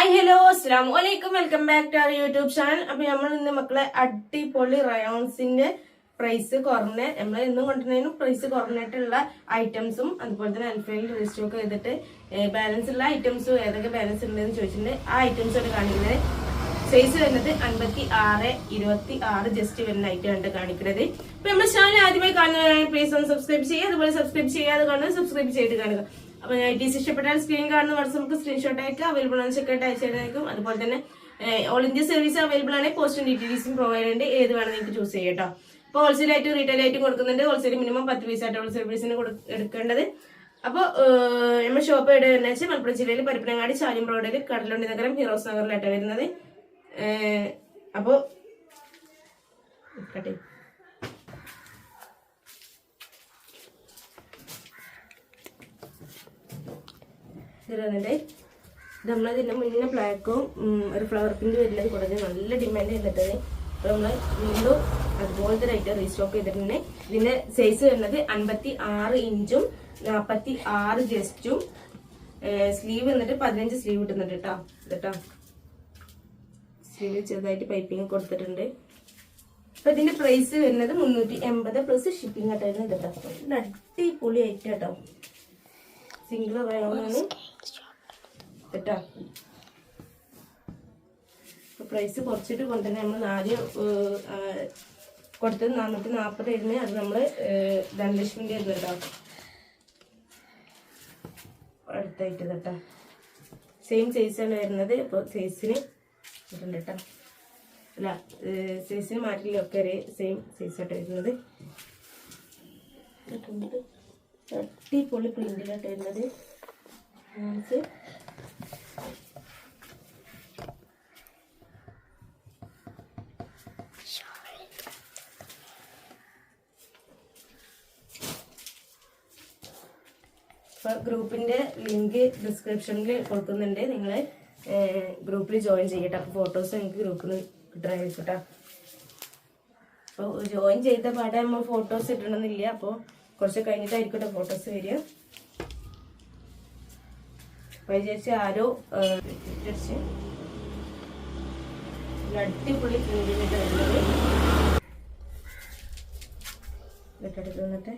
Hi hello അസ്സലാമു അലൈക്കും. Welcome back to our YouTube channel. അപ്പൊ നമ്മൾ ഇന്ന് മക്കളെ അടിപൊളി റയോൺസിന്റെ പ്രൈസ് കുറഞ്ഞ നമ്മൾ ഇന്നും കൊണ്ടുവരുന്നതിനും പ്രൈസ് കുറഞ്ഞിട്ടുള്ള ഐറ്റംസും അതുപോലെ തന്നെ അൽഫയിൽ റീസ്റ്റോക്ക് ചെയ്തിട്ട് ബാലൻസ് ഉള്ള ഐറ്റംസും ഏതൊക്കെ ബാലൻസ് ഉണ്ടെന്ന് ചോദിച്ചിട്ടുണ്ട്. ആ ഐറ്റംസ് ആണ് കാണിക്കുന്നത്. സൈസ് വരുന്നത് 56-26 ജസ്റ്റ് വരുന്ന ഐറ്റം കാണിക്കുന്നത്. അപ്പൊ നമ്മുടെ ചാനൽ ആദ്യമായി കാണുന്നവരാണ് പ്ലീസ് ഒന്ന് സബ്സ്ക്രൈബ് ചെയ്യുക. അതുപോലെ സബ്സ്ക്രൈബ് ചെയ്യാതെ കാണുന്നത് സബ്സ്ക്രൈബ് ചെയ്ത് കാണുക. അപ്പൊ ഐറ്റീസ് ഇഷ്ടപ്പെട്ടാൽ സ്ക്രീൻ കാണുന്ന വാട്സ്ആപ്പ് സ്ക്രീൻഷോട്ട് അയക്കുക. അവൈലബിൾ ആണ്, ചെക്കായിട്ട് അയച്ചേക്കും. അതുപോലെ തന്നെ ഓൾ ഇന്ത്യ സർവീസ് അവൈലബിൾ ആണ്. പോസ്റ്റും ഡീറ്റെയിൽസും പ്രൊവൈഡ് ഉണ്ട്. ഏത് വേണം നിങ്ങൾക്ക് ചൂസ് ചെയ്യാം കേട്ടോ. അപ്പോൾ ഹോൾസെയിൽ ആയിട്ടും റീറ്റെയിൽ ആയിട്ടും കൊടുക്കുന്നുണ്ട്. ഹോൾസെയിൽ മിനിമം 10 പീസ് ആയിട്ട് ഹോൾസെയിൽ സർവീസിന് എടുക്കേണ്ടത്. അപ്പോൾ നമ്മുടെ ഷോപ്പ് എവിടെ വരുന്നത് വെച്ചാൽ മലപ്പുറം ജില്ലയിൽ പരപ്പനങ്ങാടി ചാലിയം റോഡിൽ കടലുണ്ടി നഗരം ഹീറോസ് നഗറിലായിട്ടാണ് വരുന്നത്. അപ്പോൾ നമ്മളതിന്റെ മുന്നേ ബ്ലാക്കും ഒരു ഫ്ലവർ പ്രിന്റ് വരുന്നത് കൂടാതെ നല്ല ഡിമാൻഡ് ചെയ്തിട്ടത്. അപ്പൊ നമ്മള് വീണ്ടും അതുപോലത്തെ ഐറ്റം റീസ്റ്റോക്ക് ചെയ്തിട്ടുണ്ട്. ഇതിന്റെ സൈസ് വരുന്നത് 56 ഇഞ്ചും 46 ജസ്റ്റും. സ്ലീവ് വന്നിട്ട് 15 സ്ലീവ് കിട്ടുന്നുണ്ട് കേട്ടോ. സ്ലീവ് ചെറുതായിട്ട് പൈപ്പിംഗ് കൊടുത്തിട്ടുണ്ട്. അപ്പൊ ഇതിന്റെ പ്രൈസ് വരുന്നത് 380 പ്ലസ് ഷിപ്പിംഗ് ആയിട്ടായിരുന്നു കേട്ടോ. അടിപൊളി ഐറ്റം കേട്ടോ. സിംഗിൾ റയോണാണ് കേട്ടോ. പ്രൈസ് കുറച്ചിട്ട് കൊണ്ടുതന്നെ നമ്മൾ ആദ്യം കൊടുത്തത് 440 ആയിരുന്നു. അത് നമ്മള് ധനലക്ഷ്മിന്റെ ആയിരുന്നു കേട്ടോ. അടുത്തായിട്ട് കേട്ടോ സെയിം സൈസാണ് വരുന്നത്. ഇപ്പോൾ സൈസിന് ഇട്ടുണ്ട് കേട്ടോ. അല്ല സൈസിന് മാറ്റില്ല, ഒക്കെ ഒരേ സെയിം സൈസായിട്ട് വരുന്നത്. അടിപൊളി പ്രിന്റിലായിട്ട് വരുന്നത്. ഗ്രൂപ്പിന്റെ ലിങ്ക് ഡിസ്ക്രിപ്ഷനിൽ കൊടുക്കുന്നുണ്ട്. നിങ്ങൾ ഗ്രൂപ്പിൽ ജോയിൻ ചെയ്യട്ടെ. അപ്പോൾ ഫോട്ടോസ് നിങ്ങൾക്ക് ഗ്രൂപ്പിൽ കിട്ടാനായിരിക്കും കേട്ടോ. അപ്പോൾ ജോയിൻ ചെയ്ത പാടെ നമ്മൾ ഫോട്ടോസ് ഇടണമെന്നില്ല. അപ്പോൾ കുറച്ച് കഴിഞ്ഞിട്ടായിരിക്കട്ടെ ഫോട്ടോസ് വരിക. അപ്പോൾ വിചാരിച്ച് ആരോ അടിപൊളി പ്രിന്റിലിട്ട് വരുന്നത് ഇട്ടെടുത്ത് വന്നിട്ട്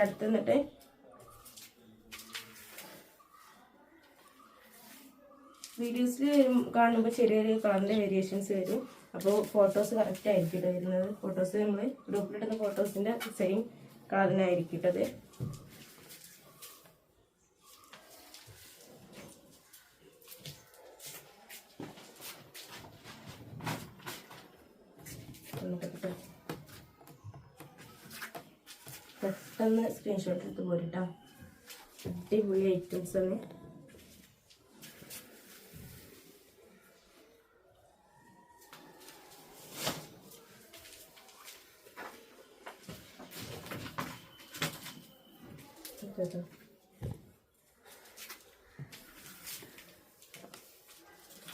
അടുത്ത് നിന്നിട്ട് വീഡിയോസിൽ കാണുമ്പോൾ ചെറിയ ചെറിയ കളറിന്റെ വേരിയേഷൻസ് വരും. അപ്പോൾ ഫോട്ടോസ് കറക്റ്റ് ആയിരിക്കും വരുന്നത്. ഫോട്ടോസ് നമ്മൾ ഗ്രൂപ്പിലിടുന്ന ഫോട്ടോസിന്റെ സെയിം കളറിനായിരിക്കും ഇട്ടത്. പെട്ടെന്ന് സ്ക്രീൻഷോട്ട് എടുത്ത് പോരിട്ടോ. അടിപൊളി ഐറ്റംസ് ആണ്.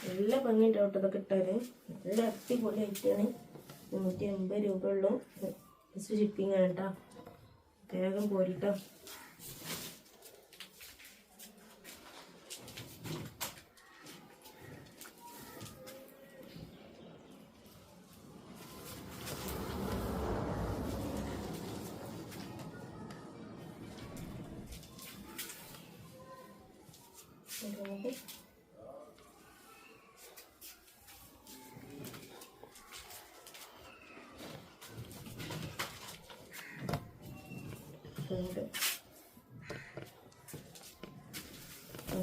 നല്ല ഭംഗിയുണ്ട് കേട്ടോ. ഇതൊക്കെ ഇട്ടാല് നല്ല അടിപൊളി ഐറ്റാണ്. 380 രൂപ ഉള്ളൂ. ജസ്റ്റ് ഷിപ്പിംഗ് ആണ് കേട്ടോ. വേഗം പോരിട്ടോ.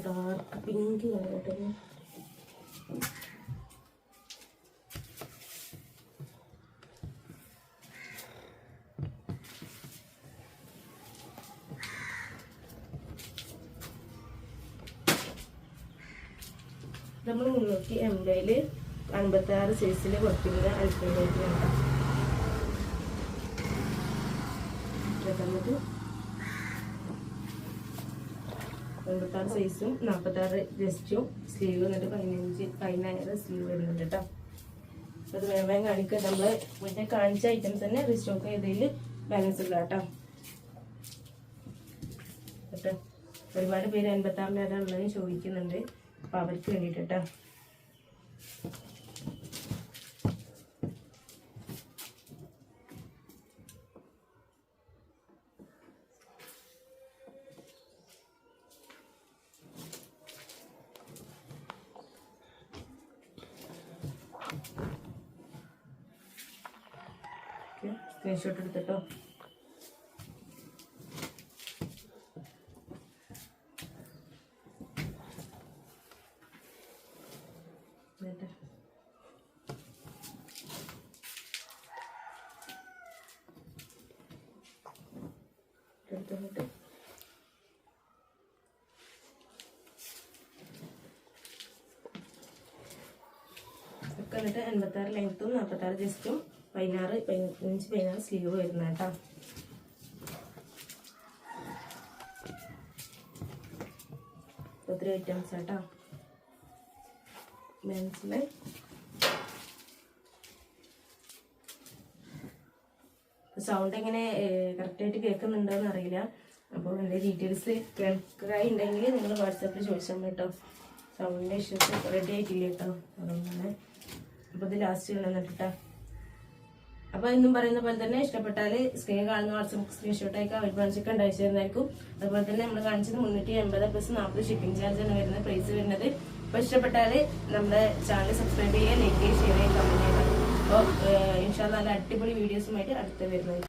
Dark pink colour. നമ്മൾ 380 56 സൈസിൽ കൊടുത്തിരുന്ന അൽഫയിലേക്ക് വേണ്ട. നമുക്ക് 56 സൈസും 46 ജസ്റ്റും സ്ലീവ് എന്നിട്ട് 15 സ്ലീവ് വരുന്നുണ്ട് കേട്ടോ. അത് വേഗം കാണിക്കുക. നമ്മള് മുന്നേ കാണിച്ച ഐറ്റംസ് തന്നെ റീസ്റ്റോക്ക് ചെയ്തതിൽ ബാലൻസ് ഇല്ല കേട്ടോ. ഒരുപാട് പേര് 86 ഏതാ ഉള്ളതെന്ന് ചോദിക്കുന്നുണ്ട്. അപ്പൊ അവർക്ക് വേണ്ടിട്ട് കേട്ടോ. സ്ക്രീൻഷോട്ട് എടുത്തിട്ടോ. എടുത്തിട്ട് ഒക്കെ എന്നിട്ട് 86 ലെങ്ത്തും 46 ജസ്റ്റും 16 സ്ലീവ് വരുന്ന കേട്ടോ. ഒത്തിരി ഐറ്റംസ് കേട്ടോ. മെൻസിലെ സൗണ്ട് എങ്ങനെ കറക്റ്റായിട്ട് കേൾക്കുന്നുണ്ടോയെന്ന് അറിയില്ല. അപ്പോൾ എൻ്റെ ഡീറ്റെയിൽസ് കേൾക്കായി ഉണ്ടെങ്കിൽ നിങ്ങൾ വാട്സാപ്പിൽ ചോദിച്ചാൽ കേട്ടോ. സൗണ്ടിൻ്റെ ഇഷ്യൂസ് റെഡി ആയിട്ടില്ല കേട്ടോ. അതുകൊണ്ടാണ്. അപ്പോൾ ഇത് ലാസ്റ്റ് കൊണ്ടുവന്നിട്ടാ. അപ്പോൾ എന്നും പറയുന്ന പോലെ തന്നെ ഇഷ്ടപ്പെട്ടാൽ സ്ക്രീൻ കാണുന്ന വാട്സപ്പ് സ്ക്രീൻഷോട്ട് അയക്കാം. അവർ മനസ്സിലേക്ക് അയച്ചു തരുന്നതായിരിക്കും. അതുപോലെ തന്നെ നമ്മൾ കാണിച്ചത് 380 പ്ലസ് 40 ഷിപ്പിംഗ് ചാർജാണ് വരുന്നത് പ്രൈസ് വരുന്നത്. അപ്പോൾ ഇഷ്ടപ്പെട്ടാൽ നമ്മുടെ ചാനൽ സബ്സ്ക്രൈബ് ചെയ്യുക, ലൈക്ക് ചെയ്യുക, ഷെയർ ചെയ്യുക, കമൻറ്റ് ചെയ്യുക. അപ്പോൾ ഇൻഷാല്ലാ നല്ല അടിപൊളി വീഡിയോസുമായിട്ട് അടുത്ത് വരുന്നത്.